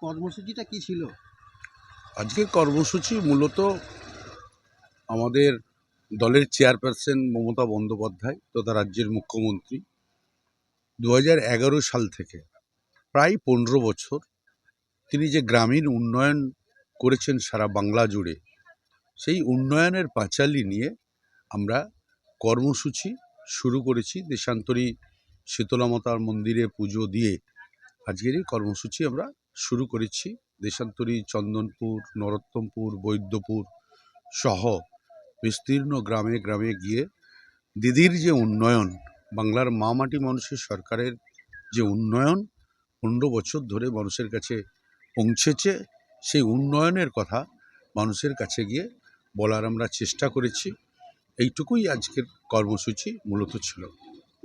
কর্মসূচিটা কি ছিল? আজকের কর্মসূচি মূলত আমাদের দলের চেয়ারপারসন মমতা বন্দ্যোপাধ্যায় তথা রাজ্যের মুখ্যমন্ত্রী 2011 সাল থেকে প্রায় 15 বছর তিনি যে গ্রামীণ উন্নয়ন করেছেন সারা বাংলা জুড়ে, সেই উন্নয়নের পাঁচালী নিয়ে আমরা কর্মসূচি শুরু করেছি। দেশান্তরী শীতলা মাতার মন্দিরে পুজো দিয়ে আজকের এই কর্মসূচি আমরা শুরু করেছি। দেশান্তরী, চন্দনপুর, নরোত্তমপুর, বৈদ্যপুর সহ বিস্তীর্ণ গ্রামে গ্রামে গিয়ে দিদির যে উন্নয়ন, বাংলার মা মাটি মানুষের সরকারের যে উন্নয়ন 15 বছর ধরে মানুষের কাছে পৌঁছেছে, সেই উন্নয়নের কথা মানুষের কাছে গিয়ে বলার আমরা চেষ্টা করেছি। এইটুকুই আজকের কর্মসূচি মূলত ছিল।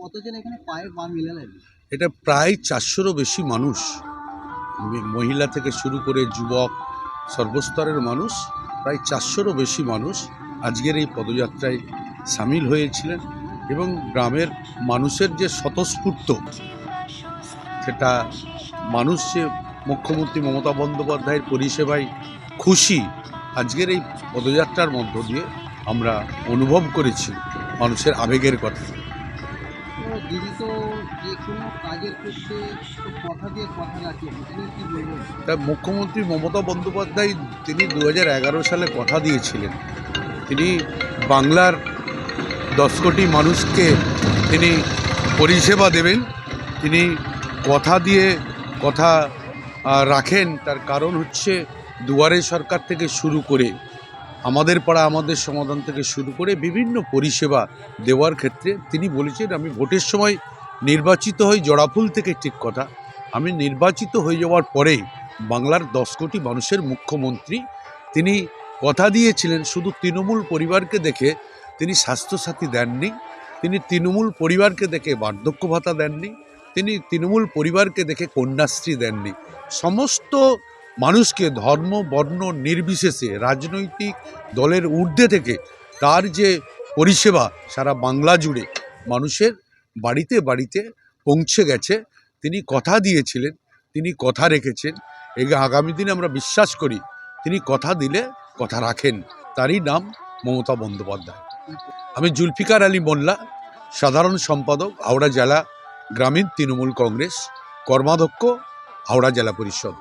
কতজন এখানে পায়ে পা মিলালেন? এটা প্রায় 400রও বেশি মানুষ, মহিলা থেকে শুরু করে যুবক, সর্বস্তরের মানুষ, প্রায় 400রও বেশি মানুষ আজকের এই পদযাত্রায় সামিল হয়েছিলেন। এবং গ্রামের মানুষের যে স্বতঃস্ফূর্ত, সেটা মানুষ যে মুখ্যমন্ত্রী মমতা বন্দ্যোপাধ্যায়ের পরিষেবায় খুশি, আজকের এই পদযাত্রার মধ্য দিয়ে আমরা অনুভব করেছি মানুষের আবেগের কথা। দিদি তো যে কোনো কাজের ক্ষেত্রে কথা দিয়ে কথা রাখেন, তিনি কি বলবেন? তা মুখ্যমন্ত্রী মমতা বন্দ্যোপাধ্যায় তিনি 2011 সালে কথা দিয়েছিলেন, তিনি বাংলার 10 কোটি মানুষকে তিনি পরিষেবা দেবেন। তিনি কথা দিয়ে কথা রাখেন। তার কারণ হচ্ছে দুয়ারে সরকার থেকে শুরু করে আমাদের পাড়া আমাদের সমাধান থেকে শুরু করে বিভিন্ন পরিষেবা দেওয়ার ক্ষেত্রে তিনি বলেছেন, আমি ভোটের সময় নির্বাচিত হই জোড়াফুল থেকে, ঠিক কথা, আমি নির্বাচিত হয়ে যাওয়ার পরে বাংলার 10 কোটি মানুষের মুখ্যমন্ত্রী। তিনি কথা দিয়েছিলেন শুধু তৃণমূল পরিবারকে দেখে তিনি স্বাস্থ্যসাথী দেননি, তিনি তৃণমূল পরিবারকে দেখে বার্ধক্য ভাতা দেননি, তিনি তৃণমূল পরিবারকে দেখে কন্যাশ্রী দেননি। সমস্ত মানুষকে ধর্ম বর্ণ নির্বিশেষে রাজনৈতিক দলের ঊর্ধ্বে থেকে তার যে পরিষেবা সারা বাংলা জুড়ে মানুষের বাড়িতে বাড়িতে পৌঁছে গেছে। তিনি কথা দিয়েছিলেন, তিনি কথা রেখেছেন। আগামী দিনে আমরা বিশ্বাস করি তিনি কথা দিলে কথা রাখেন। তারই নাম মমতা বন্দ্যোপাধ্যায়। আমি জুলফিকার আলী মোল্লা, সাধারণ সম্পাদক হাওড়া জেলা গ্রামীণ তৃণমূল কংগ্রেস, কর্মাধ্যক্ষ হাওড়া জেলা পরিষদ।